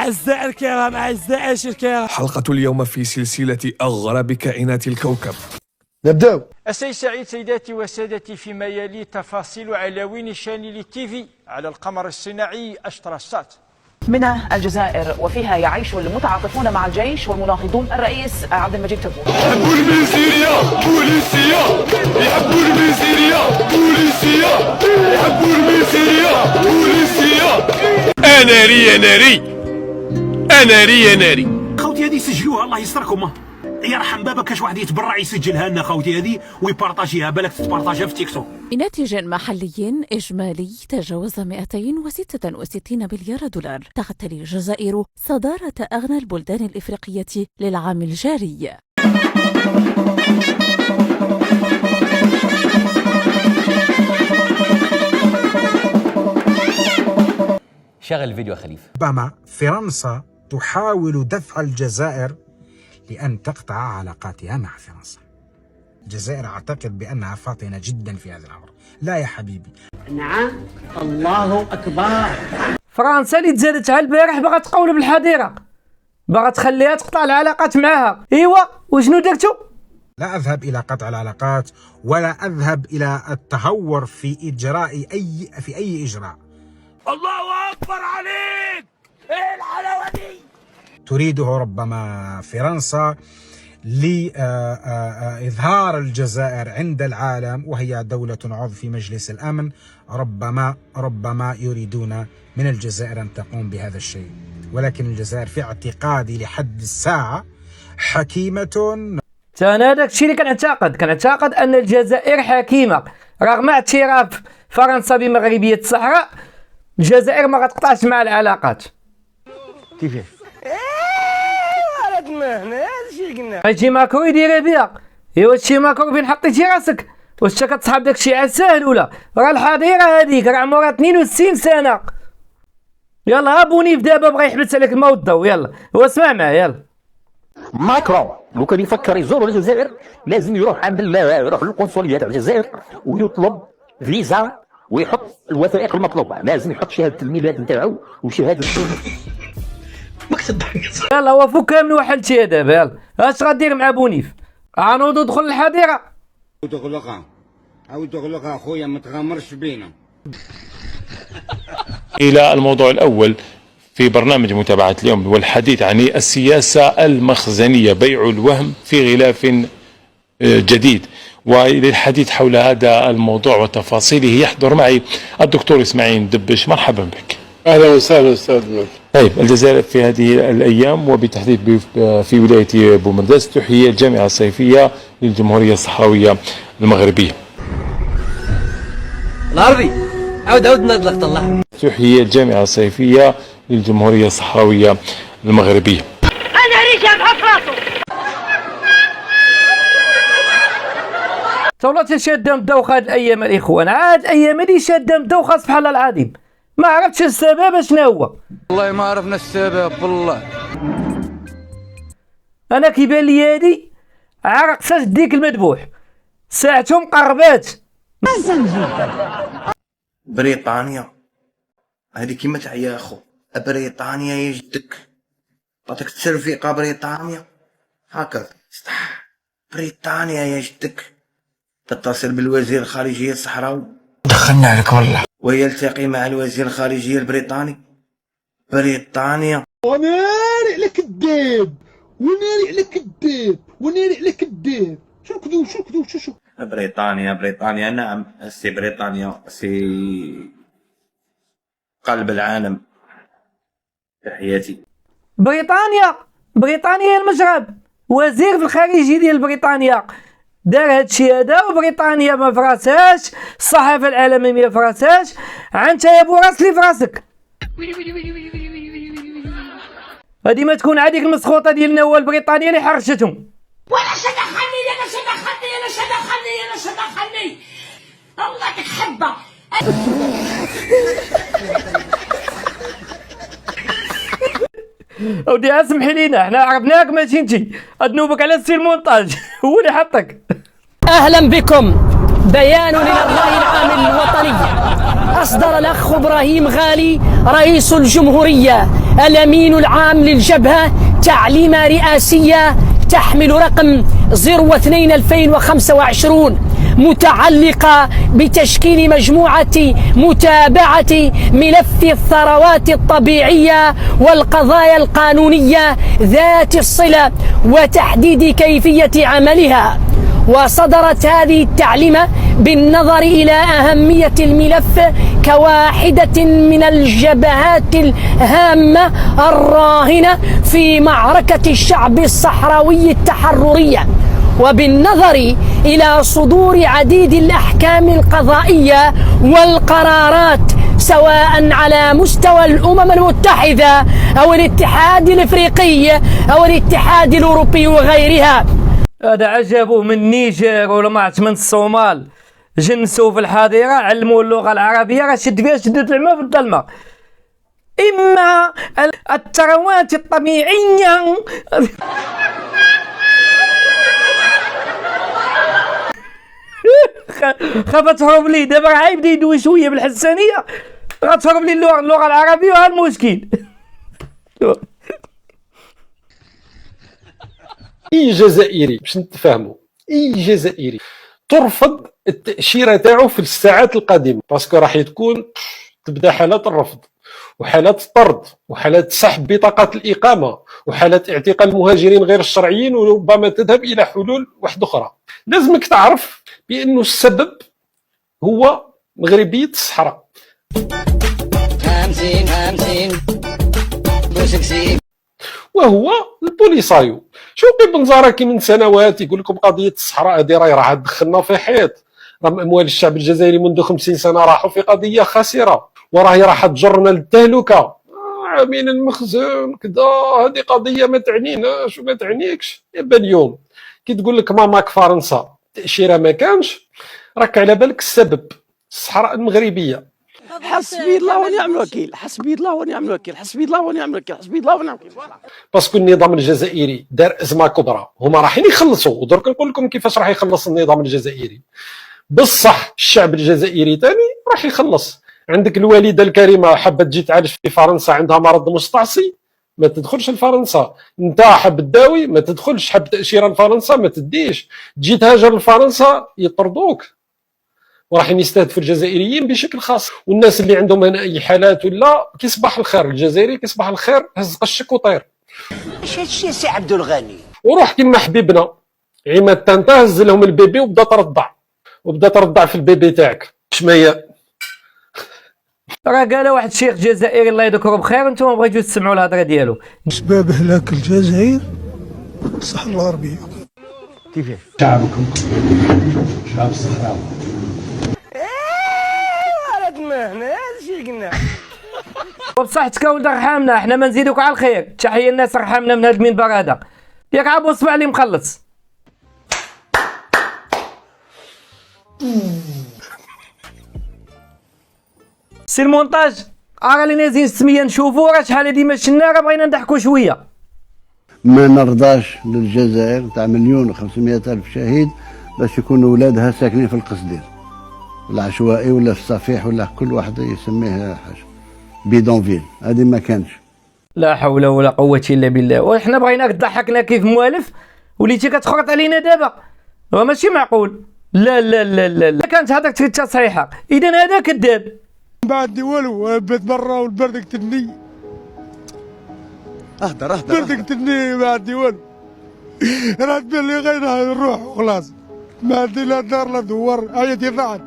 أعزائي الكرام، أعزائي الكرام، حلقة اليوم في سلسلة أغرب كائنات الكوكب. نبدأ. السيد سعيد، سيداتي وسادتي، فيما يلي تفاصيل عناوين شانيل تيفي على القمر الصناعي أشتراسات. منها الجزائر، وفيها يعيش المتعاطفون مع الجيش والمناهضون الرئيس عبد المجيد تبون. يحبون من سوريا بوليسيا، يحبون من سوريا بوليسيا، يحبون من سوريا بوليسيا. أنا ري خوتي هذه سجلوها الله يستركم، يرحم بابا كاش واحد يتبرع يسجلها لنا خوتي هذه ويبارطاجيها، بالك تبارطاجيها في تيك توك. بناتج محلي إجمالي تجاوز 266 مليار دولار، تغتني الجزائر صدارة أغنى البلدان الإفريقية للعام الجاري. شغل الفيديو يا خليفة. ربما فرنسا تحاول دفع الجزائر لأن تقطع علاقاتها مع فرنسا. الجزائر أعتقد بأنها فاطنة جدا في هذا الأمر. لا يا حبيبي. نعم، الله أكبر. فرنسا اللي تزادت على البارح باغا تقول بالحظيرة، باغا تخليها تقطع العلاقات معها. ايوا وشنو درتو؟ لا أذهب إلى قطع العلاقات ولا أذهب إلى التهور في إجراء أي إجراء. الله أكبر عليك، إيه الحلاوة دي؟ تريده ربما فرنسا لإظهار الجزائر عند العالم، وهي دولة عضو في مجلس الأمن. ربما يريدون من الجزائر أن تقوم بهذا الشيء، ولكن الجزائر في اعتقادي لحد الساعة حكيمة. أنا هذاك الشيء اللي كنعتقد أن الجزائر حكيمة رغم اعتراف فرنسا بمغربية الصحراء. الجزائر ما غتقطعش مع العلاقات. كيفاش؟ هادشي ماكرو يدير بها. ايوا هادشي ماكرو فين حطيتي راسك؟ واش انت كتصحاب داكشي على الساهل ولا؟ راه الحظيره هذيك راه عمرها 62 سنه. يلا ابوني في دابا بغا يحبس عليك الماء والضو. يلا واسمع معايا. يلا ماكرون لو كان يفكر يزور الجزائر لازم يروح يروح للقنصليه تاع الجزائر ويطلب فيزا ويحط الوثائق المطلوبه. لازم يحط شهاده الميلاد نتاعو وشهاده يلا وفكها من وحلتي دابا. يلا اش غدير مع بونيف؟ عنوض دخل الحظيره. تغلقها اخويا، ما تغامرش بينا. الى الموضوع الاول في برنامج متابعة اليوم والحديث عن السياسة المخزنية، بيع الوهم في غلاف جديد. وللحديث حول هذا الموضوع وتفاصيله يحضر معي الدكتور إسماعيل دبش. مرحبا بك. أهلا وسهلا أستاذ. طيب، الجزائر في هذه الأيام وبالتحديد في ولاية بومرداس تحيي الجامعة الصيفية للجمهورية الصحراوية المغربية. العربي عود نطلق الله. تحيي الجامعة الصيفية للجمهورية الصحراوية المغربية. أنا ريشة بحط راسه. طولت شادة مدوخة هاد الأيام الإخوان، عاد أيام هادي شادة مدوخة سبحان الله العظيم. ما عرفتش السبب شنو هو. والله ما عرفنا السبب والله. أنا كيبان لي هادي عرقسات ديك المذبوح، ساعتهم قربات. بريطانيا هذه كيما تعيا اخو. بريطانيا يا جدك عطاك الترفيقه. بريطانيا هكذا صح. بريطانيا يا جدك تتصل بالوزير الخارجيه الصحراوي، دخلنا عليك والله، ويلتقي مع الوزير الخارجيه البريطاني. بريطانيا وناري على كذاب، وناري على كذاب، وناري على كذاب. شو الكذوب شو الكذوب شو بريطانيا نعم. سي بريطانيا سي قلب العالم. تحياتي. بريطانيا المجرب. وزير في الخارجيه ديال بريطانيا دار هادشي هذا، وبريطانيا ما فراساش، الصحافه العالميه ما فراساش. انت يا بو راس لي فراسك. هادي ما تكون هذيك المسخوطه ديالنا هو البريطانيه اللي حرشتهم. ولا شدخلني الله تحبه. ودي اسمحي لينا، حنا عرفناك ماشي انتي. اذنوبك على السي المونتاج هو اللي حطك. اهلا بكم بيان إلى الرأي العام الوطني. أصدر الأخ إبراهيم غالي رئيس الجمهورية الأمين العام للجبهة تعليمة رئاسية تحمل رقم 02/2025 متعلقة بتشكيل مجموعة متابعة ملف الثروات الطبيعية والقضايا القانونية ذات الصلة وتحديد كيفية عملها. وصدرت هذه التعليمة بالنظر إلى أهمية الملف كواحدة من الجبهات الهامة الراهنة في معركة الشعب الصحراوي التحررية، وبالنظر إلى صدور عديد الأحكام القضائية والقرارات سواء على مستوى الأمم المتحدة أو الاتحاد الإفريقي أو الاتحاد الأوروبي وغيرها. هذا عجبوه من النيجر ولا ما عرفت من الصومال، جنسوا في الحظيرة، علموا اللغة العربية، راه شد فيها شدة الماء في الظلمة. إما الثروات الطبيعية خاف تهرب لي دابا، راه يبدا يدوي شوية بالحسانية، غتهرب لي اللغة العربية وها المشكل. اي جزائري باش نتفاهموا، اي جزائري ترفض التاشيره تاعو في الساعات القادمه، باسكو راح تكون تبدا حالات الرفض وحالات الطرد وحالات سحب بطاقات الاقامه وحالات اعتقال المهاجرين غير الشرعيين، وربما تذهب الى حلول واحده اخرى. لازمك تعرف بانه السبب هو مغربيه الصحراء. وهو البوليسايو. شوفي بنزاره كي من سنوات يقول لكم قضيه الصحراء هذه راح تدخلنا في حيط، رغم اموال الشعب الجزائري منذ 50 سنه راحوا في قضيه خاسره وراهي راح تجرنا للتهلكه. عامين المخزن كذا، هذه قضيه ما تعنيناش وما تعنيكش. دابا اليوم كي تقول لك ماماك فرنسا التاشيره ما كانش، راك على بالك السبب الصحراء المغربيه. حسبي الله ونعم الوكيل، حسبي الله ونعم الوكيل، حسبي الله ونعم الوكيل، حسبي الله ونعم الوكيل. باسكو النظام الجزائري دار ازمه كبرى، هما رايحين يخلصوا، ودرك نقول لكم كيفاش راح يخلص النظام الجزائري. بصح الشعب الجزائري ثاني راح يخلص. عندك الوالده الكريمه حابه تجي تعالج في فرنسا، عندها مرض مستعصي ما تدخلش لفرنسا. انت حاب تداوي ما تدخلش، حاب تاشيره لفرنسا ما تديش، تجي تهاجر لفرنسا يطردوك. وراح يستهدفوا الجزائريين بشكل خاص، والناس اللي عندهم هنا اي حالات ولا كيصبح الخير الجزائري، كيصبح الخير هز قشك وطير. اش هادشي سي عبد الغني؟ وروح كيما حبيبنا عماد تانتا هز لهم البيبي وبدا ترضع في البيبي تاعك. شمية راه قال واحد الشيخ جزائري الله يذكره بخير، انتم بغيتوا تسمعوا الهضره ديالو. اسباب هلاك الجزائر الصحراء الغربيه. كيفاش؟ شعبكم شعب الصحراء. وبصحتك ولد رحمنا، احنا ما نزيدوك على الخير. تحيه الناس رحمنا من هذا المنبر هذا، ياك عابو صبع اللي مخلص. سي المونتاج راه لي نازلين السميه نشوفوا، راه شحال هادي ما شفنا، راه بغينا نضحكوا شويه. ما نرضاش للجزائر تاع 1,500,000 شهيد باش يكونوا ولادها ساكنين في القصدير العشوائي ولا في الصفيح ولا كل واحد يسميه حاجه بيدونفيل. هذه ما كانش. لا حول ولا قوه الا بالله. وحنا بغيناك تضحكنا كيف موالف، وليتي كتخرط علينا دابا، هو ماشي معقول. لا لا لا لا, لا. كانت هضرتك حتى صحيحه، اذا هذا كذاب. ما عندي والو، بيت برا والبرد قتلني. اهدر برد قتلني، ما عندي والو. راه تبان لي غير نروح وخلاص، ما عندي لا دار لا دوار، عيطي ضاعت.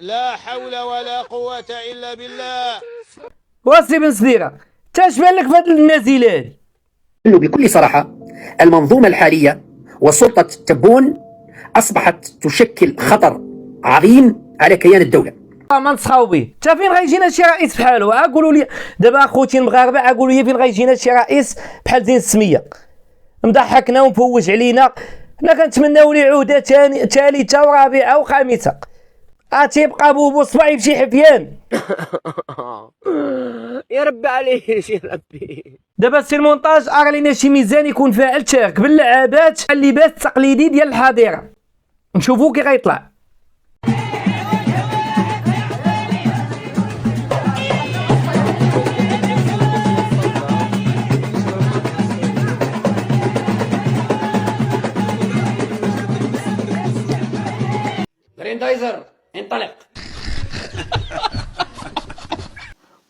لا حول ولا قوة إلا بالله. واسي بن سديرة تاش بان لك في هاد النازله هادي؟ انه بكل صراحه المنظومه الحاليه وسلطه تبون اصبحت تشكل خطر عظيم على كيان الدوله. ما نسخاو به. تا فين غيجينا شي رئيس بحالو؟ قولوا لي دابا اخوتي المغاربه، قولوا لي فين غيجينا شي رئيس بحال زين السميه مضحكنا ومفوج علينا. حنا كنتمناو ليه عوده ثالثه ورابعه وخامسه. تيبقى بوبو صباع يمشي حفيان. يا ربي عليك يا ربي. دابا سي المونتاج ارى لينا شي ميزان يكون فاعل تشارك باللعابات اللباس التقليدي ديال الحظيره، نشوفو كي غيطلع. كايزر انطلق.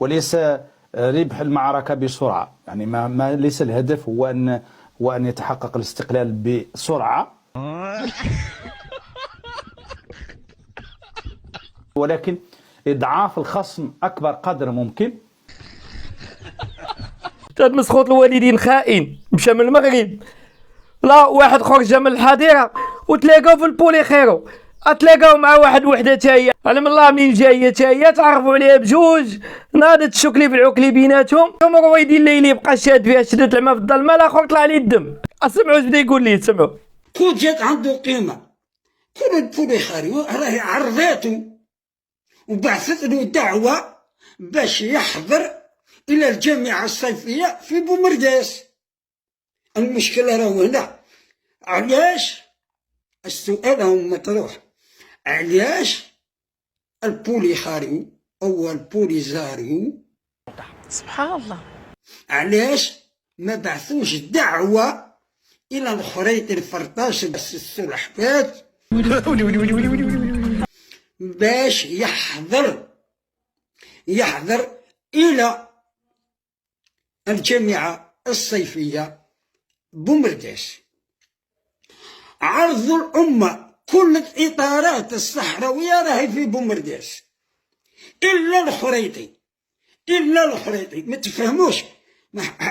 وليس ربح المعركة بسرعة، يعني ما ليس الهدف هو أن يتحقق الاستقلال بسرعة، ولكن إضعاف الخصم أكبر قدر ممكن. هاد مسخوط الوالدين خائن، مشى من المغرب، لا واحد خرج من الحظيرة وتلاقاو في البولي خيرو، تلاقاو مع واحد وحده تاهي، علم الله منين جايه تاهي، تعرفوا عليها بجوج، ناضت تشكلي في العكلي بيناتهم، رويدي الليلي بقى شاد فيها، شدت الماء في الظلمه، الاخر طلع ليه الدم. اسمعوا اش بدا يقول لي، سمعوا. كون جات عنده قيمه، كون البولي خاري راهي عرضاته وبعثت له دعوه باش يحضر الى الجامعه الصيفيه في بومرداس. المشكله راهو هنا، علاش؟ السؤال هو مطروح، علاش البوليخاريو او البوليزاريو سبحان الله علاش ما بعثوش دعوه الى الخريط الفرطاش السلحفات باش يحضر الى الجامعه الصيفيه بومرداس. عرض الأمة كل الإطارات الصحراوية راهي في بومرداس إلا الخريطي ما تفهموش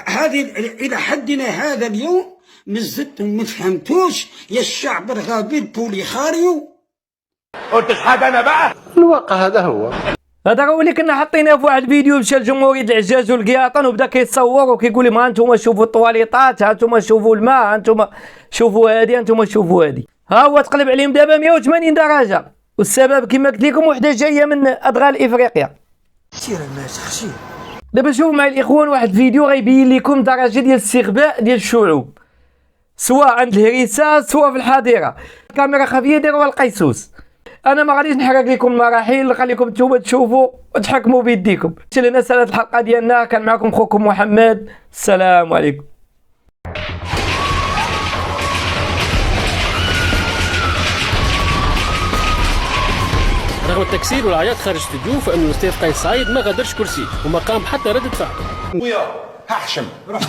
هذه إلى حدنا هذا اليوم مزتم ما فهمتوش يا الشعب الغابي البوليخاريو. قلتش حاجة أنا بقى؟ الواقع هذا هو. هذا هو اللي كنا حاطينه في واحد الفيديو، مشى لجمهورية العجاج والقياطن وبدا كيتصور وكيقول لهم ها انتم شوفوا الطواليطات، ها انتم شوفوا الماء، ها انتم شوفوا هادي، انتم شوفوا هادي. ها هو تقلب عليهم دابا 180 درجة، والسبب كما قلت لكم وحده جايه من ادغال افريقيا. سير الناس خشيه. دابا شوفوا مع الاخوان واحد الفيديو غيبين لكم درجة ديال الاستغباء ديال الشعوب، سواء عند الهريسة سواء في الحظيرة. كاميرا خفية ديروها القيسوس. انا ما غاديش نحرق لكم المراحل، نخليكم نتوما تشوفوا وتحكموا بيديكم. لنا سالت الحلقه ديالنا، كان معكم خوكم محمد، السلام عليكم. رغم التكسير والعياط خارج الاستوديو، فان الاستاذ قيس سعيد ما غادرش كرسيه وما قام حتى ردة فعل. ويا هحشم روح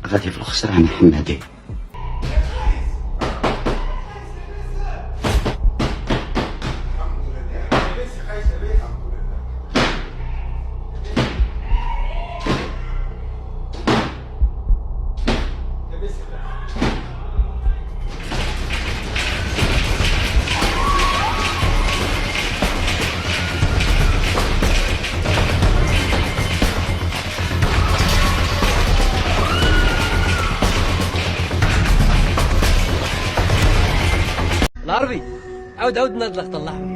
غادي في الخسران حمادي. العربي عاود نضلق طلع.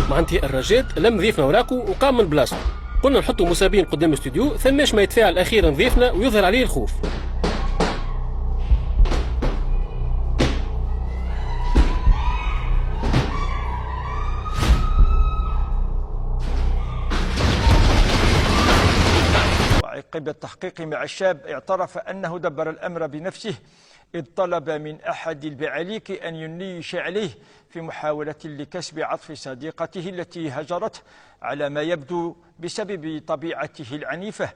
مع انتهاء الرجات لم ضيفنا وراكو وقام من بلاصته. قلنا نحطوا مسابين قدام الاستوديو، ثماش ما يتفاعل اخيرا ضيفنا ويظهر عليه الخوف. وعقب التحقيق مع الشاب اعترف أنه دبر الأمر بنفسه، إذ طلب من أحد البعاليك أن ينيش عليه في محاولة لكسب عطف صديقته التي هجرته على ما يبدو بسبب طبيعته العنيفة.